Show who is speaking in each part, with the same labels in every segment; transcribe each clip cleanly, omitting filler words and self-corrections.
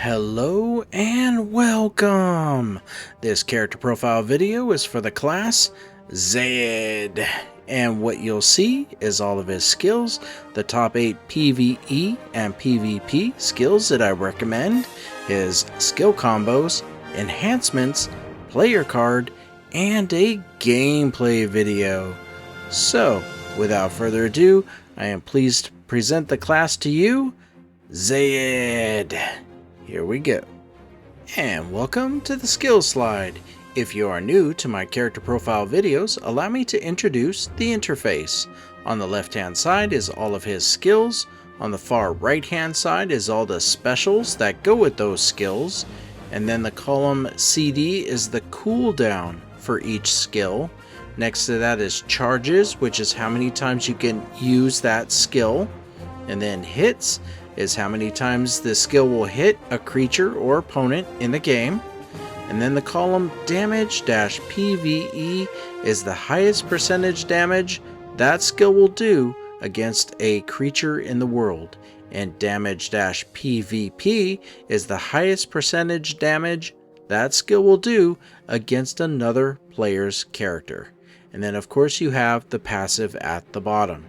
Speaker 1: Hello and welcome! This character profile video is for the class Zayed, and what you'll see is all of his skills, the top 8 PVE and PVP skills that I recommend, his skill combos, enhancements, player card, and a gameplay video. So, without further ado, I am pleased to present the class to you, Zayed. Here we go. And welcome to the skills slide. If you are new to my character profile videos, allow me to introduce the interface. On the left hand side is all of his skills. On the far right hand side is all the specials that go with those skills. And then the column CD is the cooldown for each skill. Next to that is charges, which is how many times you can use that skill. And then hits is how many times the skill will hit a creature or opponent in the game. And then the column damage-PVE is the highest percentage damage that skill will do against a creature in the world. And damage-PVP is the highest percentage damage that skill will do against another player's character. And then of course you have the passive at the bottom.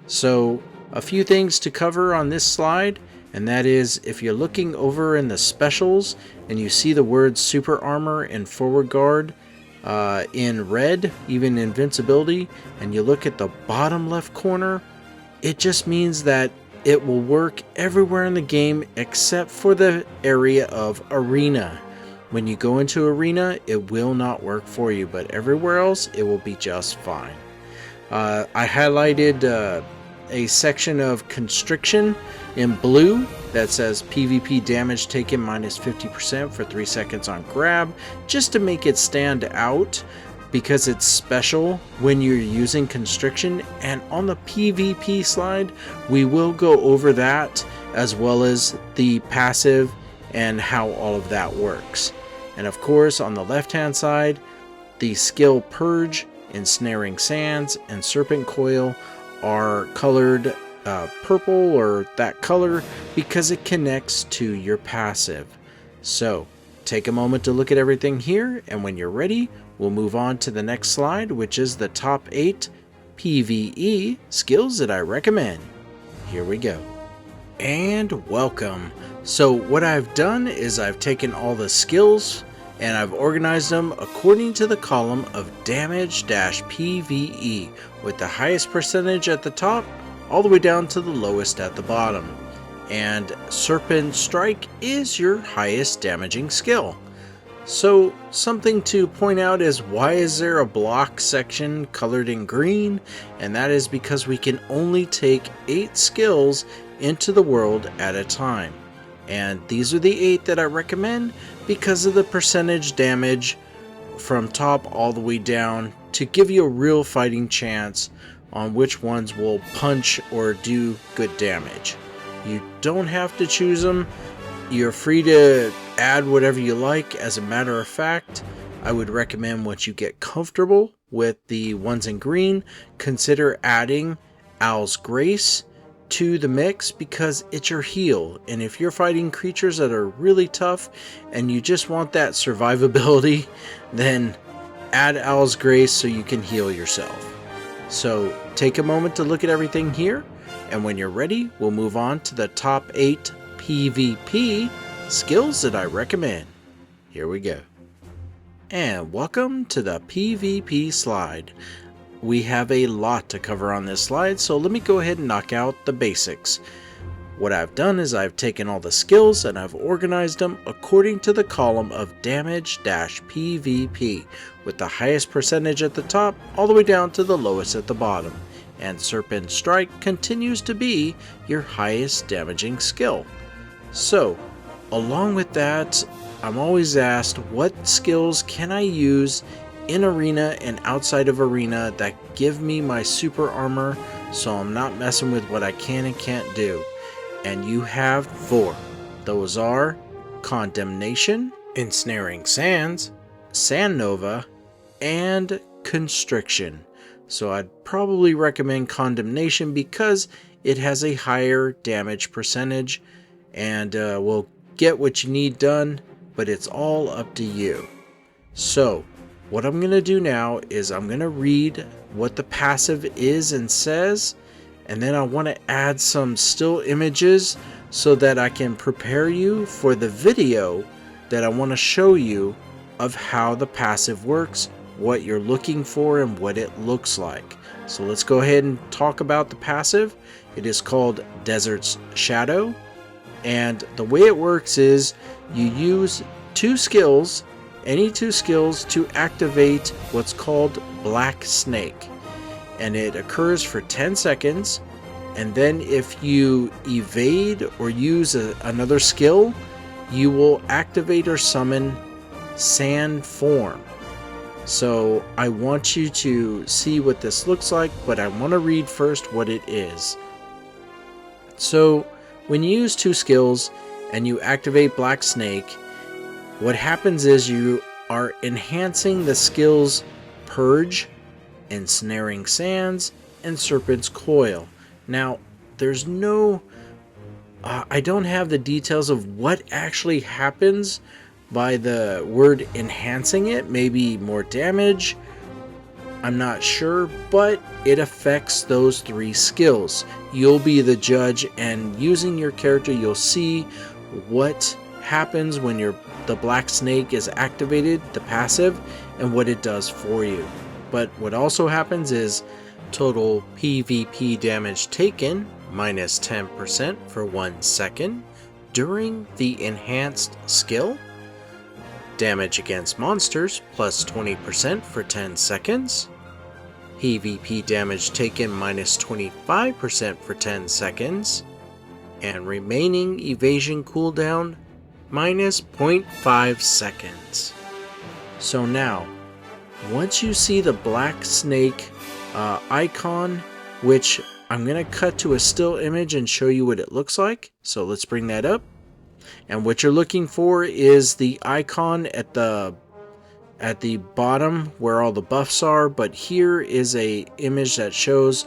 Speaker 1: So a few things to cover on this slide, and that is if you're looking over in the specials and you see the words super armor and forward guard in red, even invincibility, and you look at the bottom left corner, it just means that it will work everywhere in the game except for the area of arena. When you go into arena, it will not work for you, but everywhere else it will be just fine. I highlighted a section of constriction in blue that says PvP damage taken minus 50% for 3 seconds on grab, just to make it stand out because it's special when you're using constriction. And on the PvP slide we will go over that, as well as the passive and how all of that works. And of course on the left hand side, the skill Purge, Ensnaring Sands, and Serpent Coil are colored purple or that color because it connects to your passive. So take a moment to look at everything here, and when you're ready we'll move on to the next slide, which is the top 8 PvE skills that I recommend. Here we go. And welcome. So what I've done is I've taken all the skills and I've organized them according to the column of damage-PVE, with the highest percentage at the top all the way down to the lowest at the bottom. And Serpent Strike is your highest damaging skill. So something to point out is, why is there a block section colored in green? And that is because we can only take 8 skills into the world at a time. And these are the 8 that I recommend because of the percentage damage from top all the way down, to give you a real fighting chance on which ones will punch or do good damage. You don't have to choose them. You're free to add whatever you like. As a matter of fact, I would recommend, once you get comfortable with the ones in green, consider adding Owl's Grace to the mix, because it's your heal. And if you're fighting creatures that are really tough and you just want that survivability, then add Owl's Grace so you can heal yourself. So take a moment to look at everything here, and when you're ready we'll move on to the top 8 PvP skills that I recommend. Here we go. And welcome to the PvP slide. We have a lot to cover on this slide, so let me go ahead and knock out the basics. What I've done is I've taken all the skills and I've organized them according to the column of damage-PVP, with the highest percentage at the top all the way down to the lowest at the bottom. And Serpent Strike continues to be your highest damaging skill. So along with that, I'm always asked, what skills can I use in arena and outside of arena that give me my super armor, so I'm not messing with what I can and can't do? And you have 4. Those are Condemnation, Ensnaring Sands, Sand Nova, and Constriction. So I'd probably recommend Condemnation because it has a higher damage percentage and will get what you need done, but it's all up to you. So what I'm going to do now is I'm going to read what the passive is and says, and then I want to add some still images so that I can prepare you for the video that I want to show you of how the passive works, what you're looking for, and what it looks like. So let's go ahead and talk about the passive. It is called Desert's Shadow, and the way it works is you use two skills, any two skills, to activate what's called Black Snake, and it occurs for 10 seconds. And then if you evade or use another skill, you will activate or summon Sand Form. So I want you to see what this looks like, but I want to read first what it is. So when you use two skills and you activate Black Snake, what happens is you are enhancing the skills Purge, Ensnaring Sands, and Serpent's Coil. Now, there's no... I don't have the details of what actually happens by the word enhancing it. Maybe more damage, I'm not sure, but it affects those three skills. You'll be the judge, and using your character, you'll see what happens when the Black Snake is activated, the passive, and what it does for you. But what also happens is total PVP damage taken minus 10% for 1 second during the enhanced skill. Damage against monsters plus 20% for 10 seconds. PvP damage taken minus 25% for 10 seconds. And remaining evasion cooldown minus 0.5 seconds. So now, once you see the Black Snake icon, which I'm going to cut to a still image and show you what it looks like. So let's bring that up. And what you're looking for is the icon at the bottom where all the buffs are, but here is a image that shows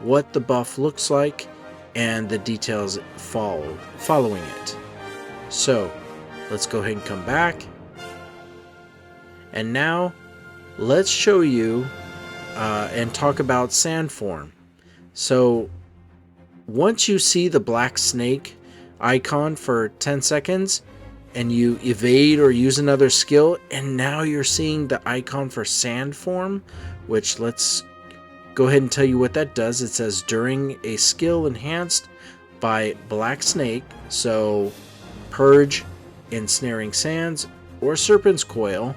Speaker 1: what the buff looks like and the details following it. So let's go ahead and come back, and now let's show you and talk about Sand Form. So once you see the Black Snake icon for 10 seconds and you evade or use another skill, and now you're seeing the icon for Sand Form, which let's go ahead and tell you what that does. It says during a skill enhanced by Black Snake, so Purge, Ensnaring Sands, or Serpent's Coil,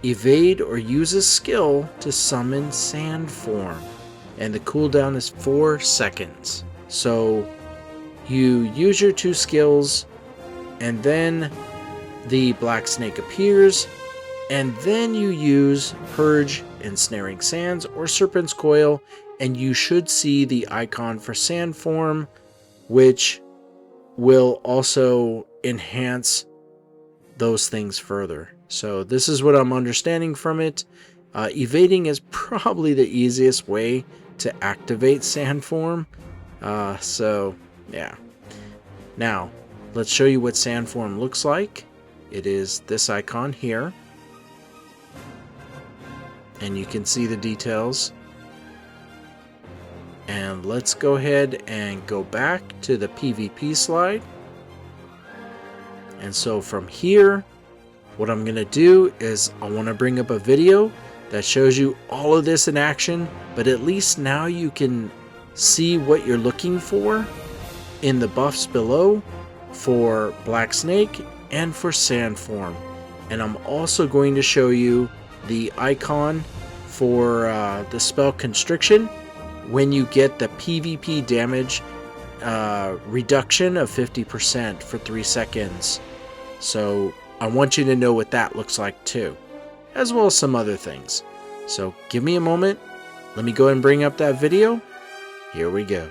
Speaker 1: evade or use a skill to summon Sand Form, and the cooldown is 4 seconds. So you use your two skills, and then the Black Snake appears, and then you use Purge, Ensnaring Sands, or Serpent's Coil, and you should see the icon for Sand Form, which will also enhance those things further. So this is what I'm understanding from it. Evading is probably the easiest way to activate Sand Form. So yeah. Now let's show you what Sand Form looks like. It is this icon here, and you can see the details. And let's go ahead and go back to the PvP slide. And so from here, what I'm going to do is I want to bring up a video that shows you all of this in action, but at least now you can see what you're looking for in the buffs below for Black Snake and for Sand Form. And I'm also going to show you the icon for the spell Constriction when you get the PvP damage reduction of 50% for 3 seconds. So I want you to know what that looks like too, as well as some other things. So give me a moment. Let me go ahead and bring up that video. Here we go.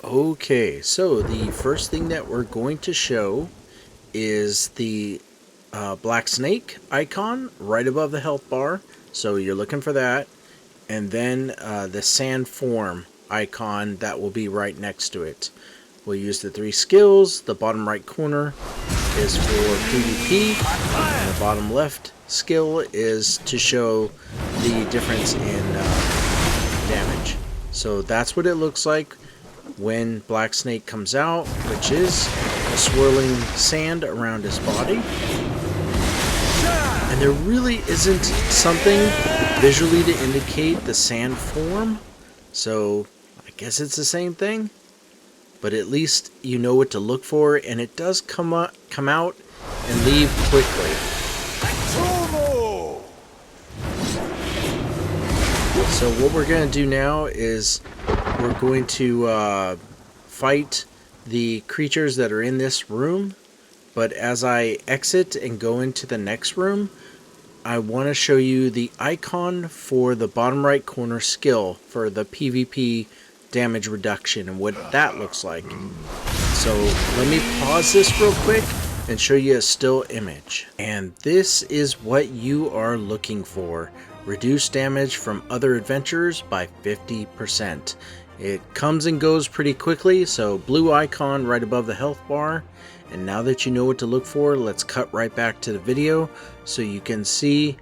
Speaker 1: Okay, so the first thing that we're going to show is the Black Snake icon right above the health bar. So you're looking for that. And then the Sand Form icon that will be right next to it. we'll use the 3 skills. The bottom right corner is for PvP, and the bottom left skill is to show the difference in damage. So that's what it looks like when Black Snake comes out, which is a swirling sand around his body. And there really isn't something visually to indicate the sand form, so I guess it's the same thing. But at least you know what to look for, and it does come out and leave quickly. So what we're going to do now is we're going to fight the creatures that are in this room. But as I exit and go into the next room, I want to show you the icon for the bottom right corner skill for the PvP damage reduction and what that looks like. So let me pause this real quick and show you a still image. And this is what you are looking for. Reduce damage from other adventurers by 50%. It comes and goes pretty quickly, so blue icon right above the health bar. And now that you know what to look for, let's cut right back to the video so you can see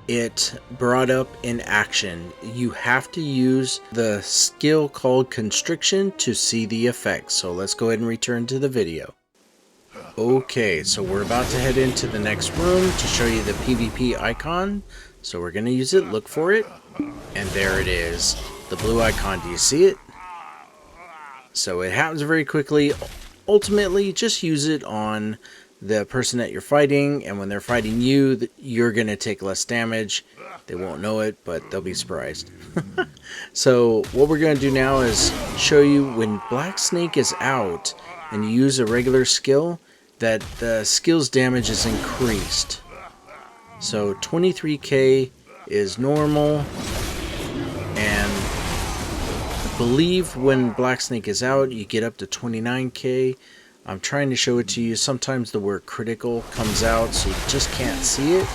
Speaker 1: it brought up in action. You have to use the skill called Constriction to see the effects. So let's go ahead and return to the video. Okay, so we're about to head into the next room to show you the PvP icon. So we're going to use it, look for it, and there it is. The blue icon, do you see it? So it happens very quickly. Ultimately, just use it on the person that you're fighting, and when they're fighting you, you're going to take less damage. They won't know it, but they'll be surprised. So what we're going to do now is show you when Black Snake is out and you use a regular skill, that the skill's damage is increased. So 23k is normal, and I believe when Black Snake is out, you get up to 29k. I'm trying to show it to you. Sometimes the word critical comes out, so you just can't see it.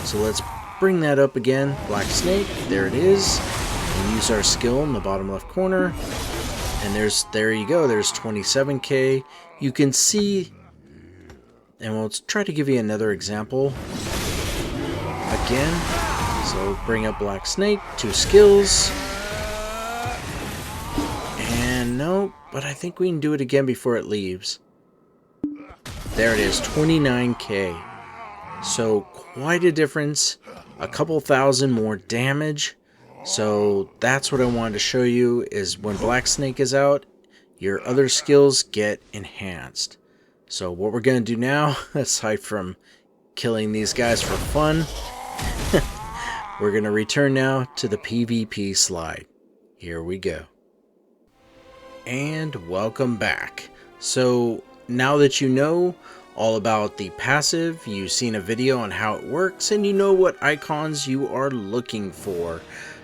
Speaker 1: So let's bring that up again. Black Snake, there it is. And use our skill in the bottom left corner. And there you go, there's 27k. You can see, and we'll try to give you another example. Again, so bring up Black Snake, 2 skills. And no, but I think we can do it again before it leaves. There it is, 29k. So quite a difference, a couple thousand more damage. So that's what I wanted to show you, is when Black Snake is out, your other skills get enhanced. So what we're going to do now, aside from killing these guys for fun, we're going to return now to the PvP slide. Here we go. And welcome back. So now that you know all about the passive, you've seen a video on how it works, and you know what icons you are looking for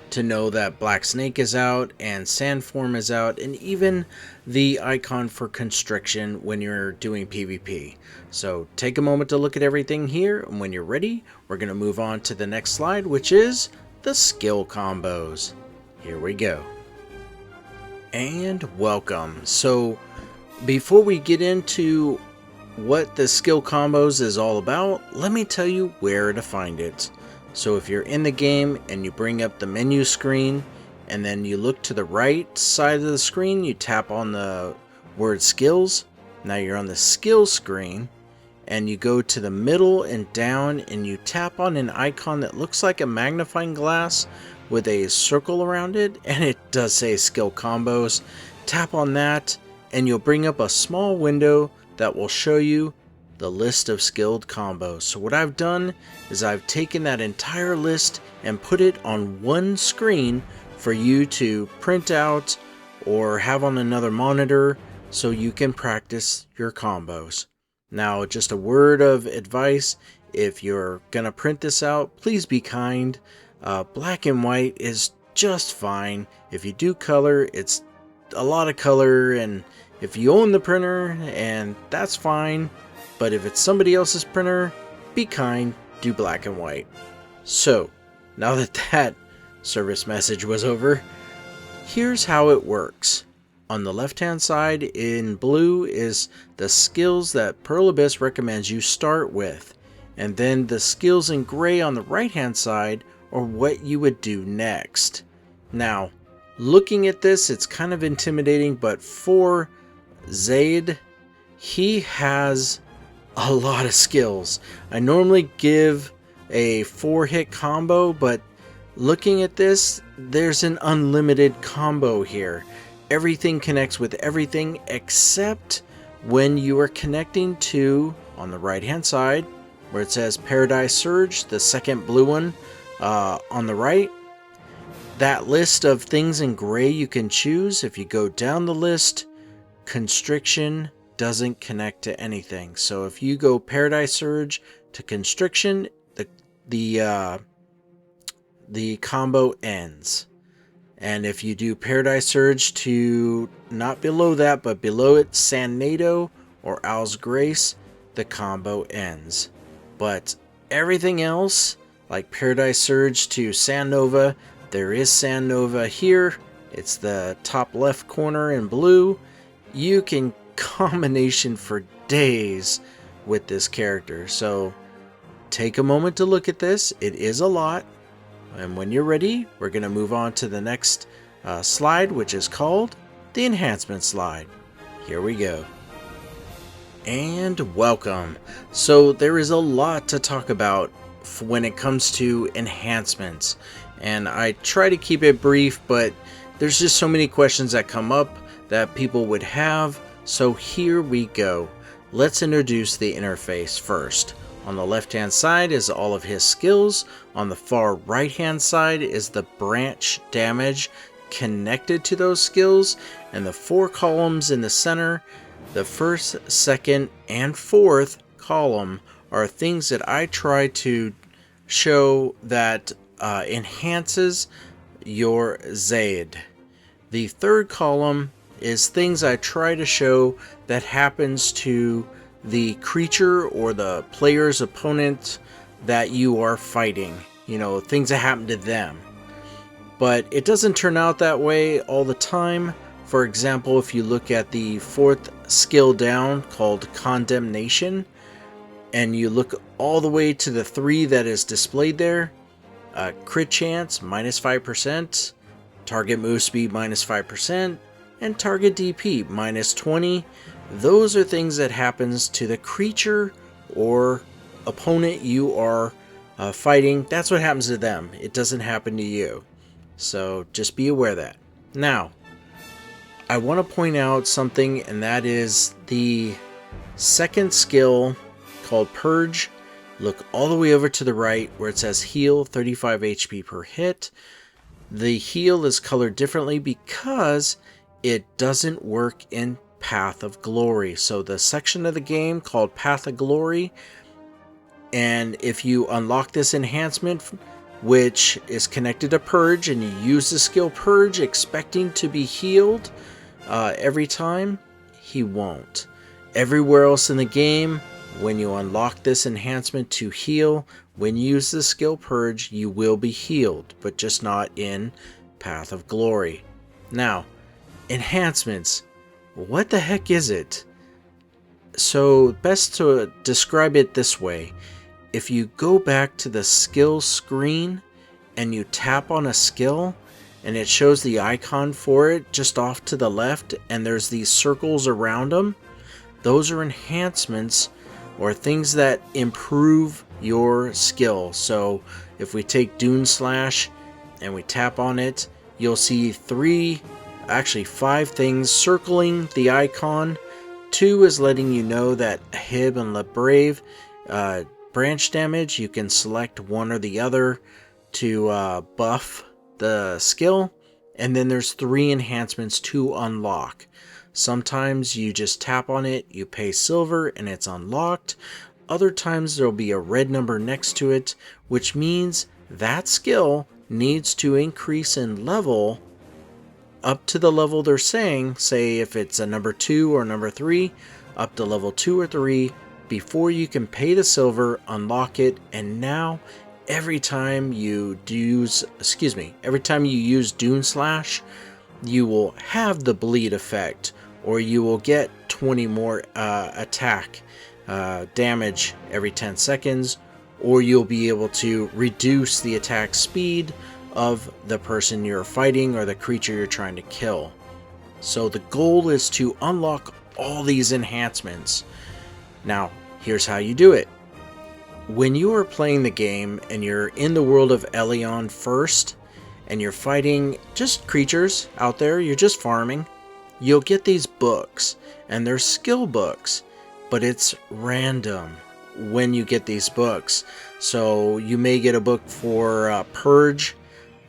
Speaker 1: to know that Black Snake is out and Sandform is out, and even the icon for Constriction when you're doing PvP. So take a moment to look at everything here, and when you're ready, we're going to move on to the next slide, which is the skill combos. Here we go. And welcome. So before we get into what the skill combos is all about, let me tell you where to find it. So if you're in the game and you bring up the menu screen and then you look to the right side of the screen, you tap on the word skills. Now you're on the skills screen, and you go to the middle and down and you tap on an icon that looks like a magnifying glass with a circle around it, and it does say skill combos. Tap on that and you'll bring up a small window that will show you the list of skilled combos. So what I've done is I've taken that entire list and put it on one screen for you to print out or have on another monitor so you can practice your combos. Now, just a word of advice: if you're gonna print this out, please be kind. Black and white is just fine. If you do color, it's a lot of color, and if you own the printer, and that's fine. But if it's somebody else's printer, be kind, do black and white. So, now that that service message was over, here's how it works. On the left hand side in blue is the skills that Pearl Abyss recommends you start with. And then the skills in gray on the right hand side are what you would do next. Now, looking at this, it's kind of intimidating, but for Zayed, he has a lot of skills. I normally give a 4-hit combo, but looking at this, there's an unlimited combo here. Everything connects with everything except when you are connecting to, on the right hand side, where it says Paradise Surge, the second blue one on the right. That list of things in gray you can choose. If you go down the list, Constriction doesn't connect to anything. So if you go Paradise Surge to Constriction, the combo ends. And if you do Paradise Surge to not below that, but below it, Sandnado or Owl's Grace, the combo ends. But everything else, like Paradise Surge to Sandnova, there is Sandnova here. It's the top left corner in blue. You can combination for days with this character. So take a moment to look at this. It is a lot. And when you're ready, we're going to move on to the next slide, which is called the Enhancement slide. Here we go. And welcome. So there is a lot to talk about when it comes to enhancements. And I try to keep it brief, but there's just so many questions that come up that people would have. So here we go. Let's introduce the interface first. On the left hand side is all of his skills. On the far right hand side is the branch damage connected to those skills. And the 4 columns in the center, the first, second, and fourth column, are things that I try to show that enhances your Zayed. The third column is things I try to show that happens to the creature or the player's opponent that you are fighting. You know, things that happen to them. But it doesn't turn out that way all the time. For example, if you look at the 4th skill down called Condemnation, and you look all the way to the 3 that is displayed there, crit chance minus 5%, target move speed minus 5%, and target DP minus 20. Those are things that happens to the creature or opponent you are fighting. That's what happens to them. It doesn't happen to you. So just be aware of that. Now, I want to point out something, and that is the second skill called Purge. Look all the way over to the right where it says heal 35 HP per hit. The heal is colored differently because it doesn't work in Path of Glory. So the section of the game called Path of Glory, and if you unlock this enhancement, which is connected to Purge, and you use the skill Purge expecting to be healed every time, he won't. Everywhere else in the game, when you unlock this enhancement to heal, when you use the skill Purge, you will be healed, but just not in Path of Glory. Now, enhancements. What the heck is it? So, best to describe it this way. If you go back to the skill screen and you tap on a skill, and it shows the icon for it just off to the left, and there's these circles around them, those are enhancements or things that improve your skill. So if we take Dune Slash and we tap on it, you'll see 5 things circling the icon. 2 is letting you know that Hib and Le Brave branch damage. You can select one or the other to buff the skill. And then there's 3 enhancements to unlock. Sometimes you just tap on it, you pay silver, and it's unlocked. Other times there'll be a red number next to it, which means that skill needs to increase in level up to the level they're saying. Say if it's a number 2 or number 3, up to level 2 or 3, before you can pay the silver, unlock it, and now every time you use Dune Slash, you will have the bleed effect, or you will get 20 more attack damage every 10 seconds, or you'll be able to reduce the attack speed of the person you're fighting or the creature you're trying to kill. So the goal is to unlock all these enhancements. Now, here's how you do it. When you are playing the game and you're in the world of Elion first, and you're fighting just creatures out there, you're just farming, you'll get these books, and they're skill books, but it's random when you get these books. So you may get a book for Purge,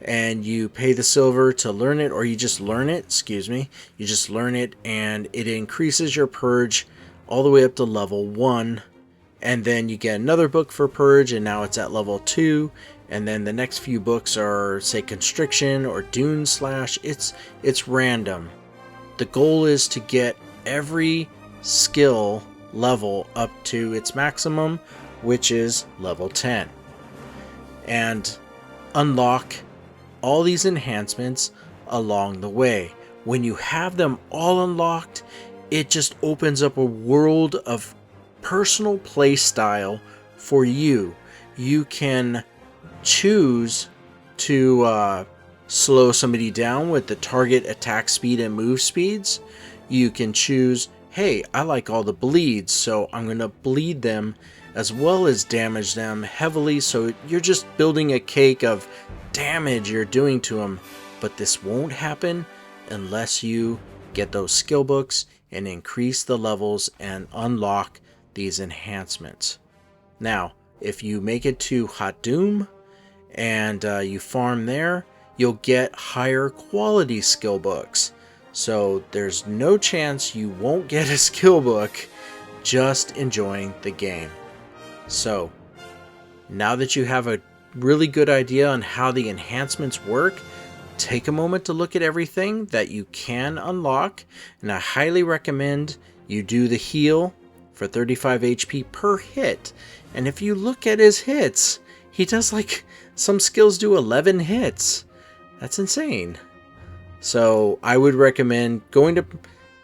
Speaker 1: and you pay the silver to learn it, or you just learn it, you just learn it, and it increases your Purge all the way up to level 1, and then you get another book for Purge, and now it's at level 2, and then the next few books are, say, Constriction or Dune Slash. It's random. The goal is to get every skill level up to its maximum, which is level 10, and unlock all these enhancements along the way. When you have them all unlocked, it just opens up a world of personal play style for you. You can choose to slow somebody down with the target attack speed and move speeds. You can choose, hey, I like all the bleeds, so I'm going to bleed them as well as damage them heavily, so you're just building a cake of damage you're doing to them. But this won't happen unless you get those skill books and increase the levels and unlock these enhancements. Now, if you make it to Hot Doom and you farm there, you'll get higher quality skill books. So there's no chance you won't get a skill book just enjoying the game. So now that you have a really good idea on how the enhancements work, take a moment to look at everything that you can unlock, and I highly recommend you do the heal for 35 HP per hit. And if you look at his hits, he does, like, some skills do 11 hits. That's insane. So I would recommend going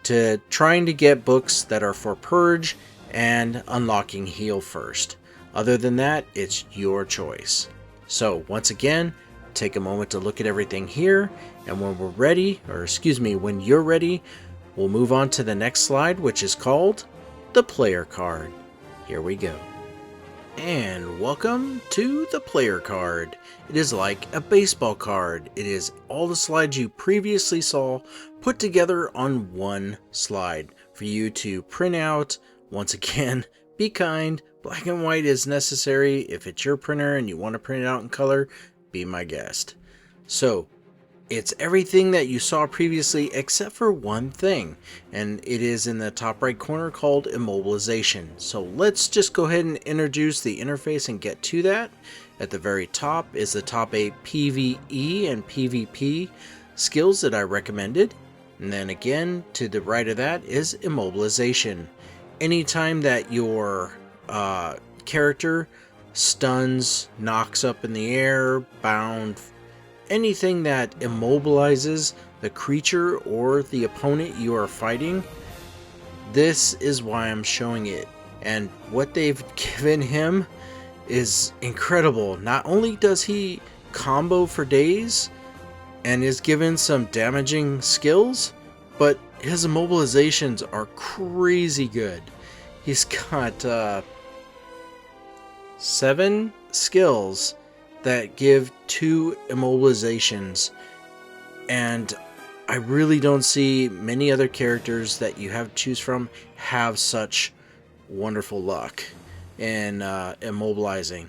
Speaker 1: to trying to get books that are for Purge and unlocking heal first. Other than that, it's your choice. So once again, take a moment to look at everything here, and when we're ready, when you're ready, we'll move on to the next slide, which is called the player card. Here we go. And welcome to the player card. It is like a baseball card. It is all the slides you previously saw put together on one slide for you to print out. Once again, be kind. Black and white is necessary. If it's your printer and you want to print it out in color, be my guest. So it's everything that you saw previously except for one thing, and it is in the top right corner called Immobilization. So let's just go ahead and introduce the interface and get to that. At the very top is the top 8 PVE and PVP skills that I recommended, and then again to the right of that is Immobilization. Anytime that your character stuns, knocks up in the air, bound, anything that immobilizes the creature or the opponent you are fighting, this is why I'm showing it. And what they've given him is incredible. Not only does he combo for days and is given some damaging skills, but his immobilizations are crazy good. He's got 7 skills that give 2 immobilizations, and I really don't see many other characters that you have to choose from have such wonderful luck in immobilizing.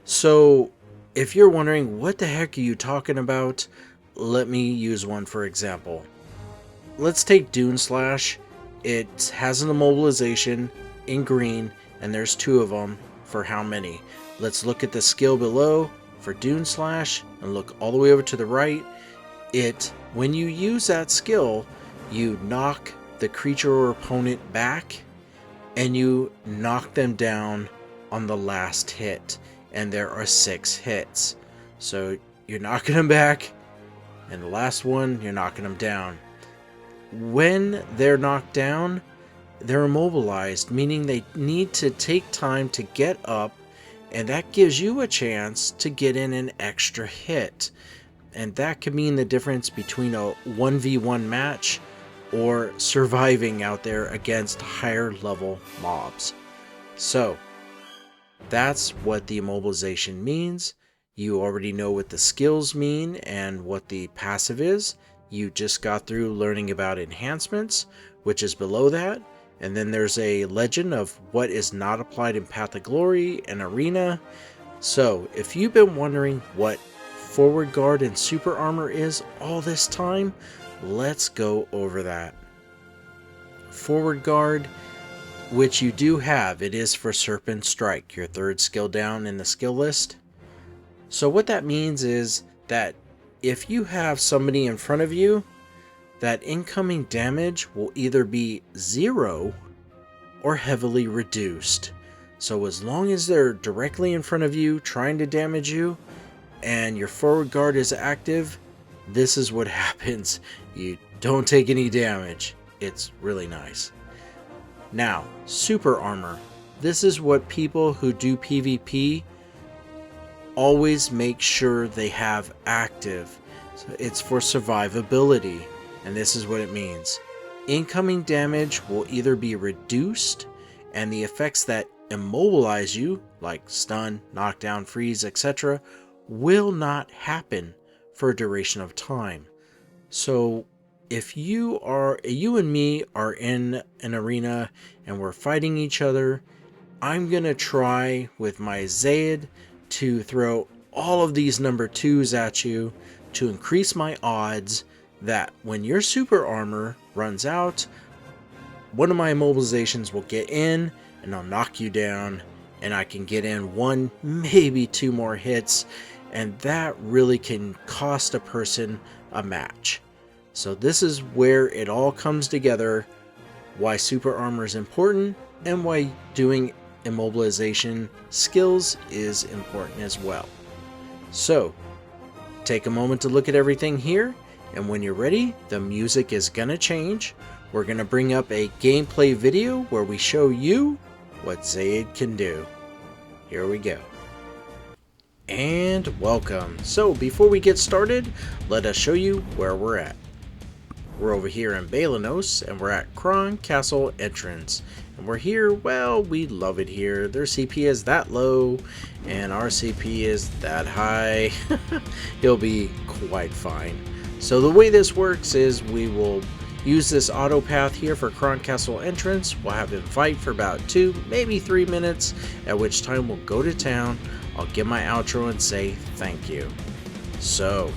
Speaker 1: So if you're wondering what the heck are you talking about, let me use one for example. Let's take Dune Slash. It has an immobilization in green, and there's 2 of them for how many. Let's look at the skill below for Dune Slash and look all the way over to the right. When you use that skill, you knock the creature or opponent back and you knock them down on the last hit, and there are 6 hits. So you're knocking them back, and the last one, you're knocking them down. When they're knocked down, they're immobilized, meaning they need to take time to get up, and that gives you a chance to get in an extra hit. And that could mean the difference between a 1v1 match or surviving out there against higher level mobs. So that's what the immobilization means. You already know what the skills mean and what the passive is. You just got through learning about enhancements, which is below that. And then there's a legend of what is not applied in Path of Glory and Arena. So if you've been wondering what forward guard and super armor is all this time, let's go over that. Forward guard, which you do have, it is for Serpent Strike, your third skill down in the skill list. So what that means is that if you have somebody in front of you, that incoming damage will either be 0 or heavily reduced. So as long as they're directly in front of you trying to damage you and your forward guard is active, this is what happens. You don't take any damage. It's really nice. Now, super armor. This is what people who do PvP always make sure they have active. So it's for survivability, and this is what it means. Incoming damage will either be reduced, and the effects that immobilize you, like stun, knockdown, freeze, etc., will not happen for a duration of time. So if you and me are in an arena and we're fighting each other, I'm gonna try with my Zayed to throw all of these number 2s at you to increase my odds that when your super armor runs out, one of my immobilizations will get in and I'll knock you down, and I can get in 1, maybe 2 more hits, and that really can cost a person a match. So this is where it all comes together, why super armor is important and why doing immobilization skills is important as well. So take a moment to look at everything here, and when you're ready, the music is gonna change. We're gonna bring up a gameplay video where we show you what Zayed can do. Here we go. And welcome. So before we get started, let us show you where we're at. We're over here in Balanos, and we're at Kron Castle entrance. And we're here, well, we love it here. Their CP is that low, and our CP is that high. It'll be quite fine. So the way this works is we will use this auto path here for Kron Castle entrance. We'll have him fight for about 2, maybe 3 minutes, at which time we'll go to town. I'll give my outro and say thank you. So,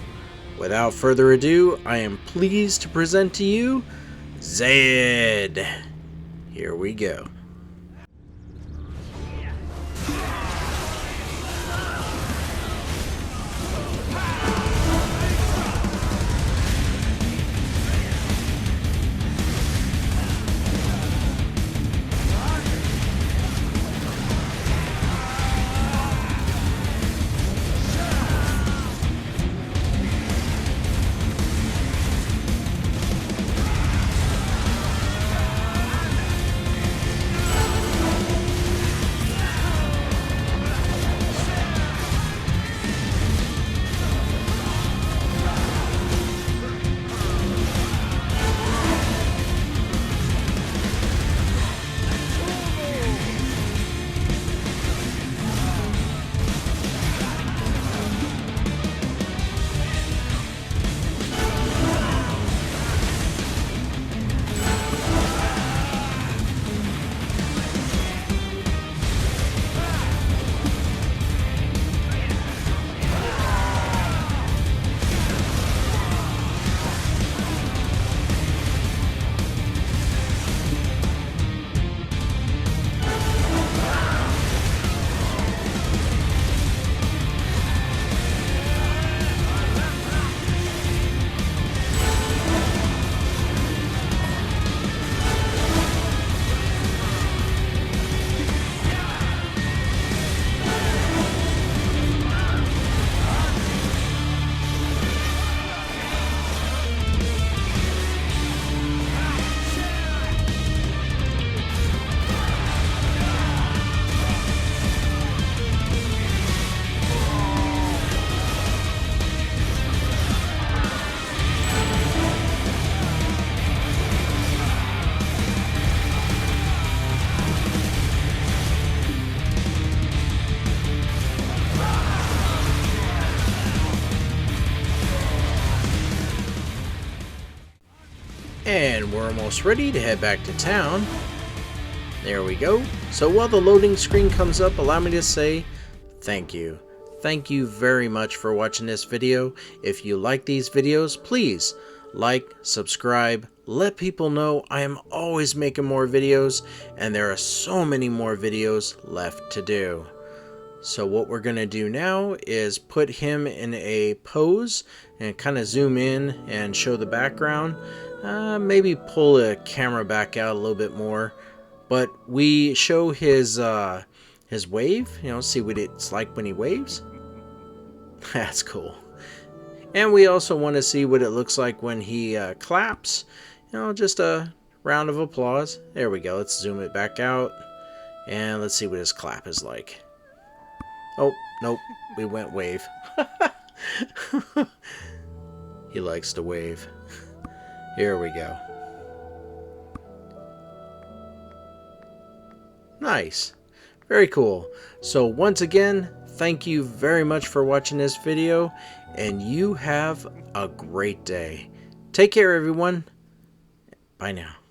Speaker 1: without further ado, I am pleased to present to you Zayed. Here we go. And we're almost ready to head back to town. There we go. So while the loading screen comes up, allow me to say thank you. Thank you very much for watching this video. If you like these videos, please like, subscribe, let people know I am always making more videos, and there are so many more videos left to do. So what we're going to do now is put him in a pose and kind of zoom in and show the background. Maybe pull the camera back out a little bit more. But we show his wave, see what it's like when he waves. That's cool. And we also want to see what it looks like when he claps. Just a round of applause. There we go. Let's zoom it back out. And let's see what his clap is like. Oh, nope. We went wave. He likes to wave. Here we go. Nice. Very cool. So once again, thank you very much for watching this video, and you have a great day. Take care, everyone. Bye now.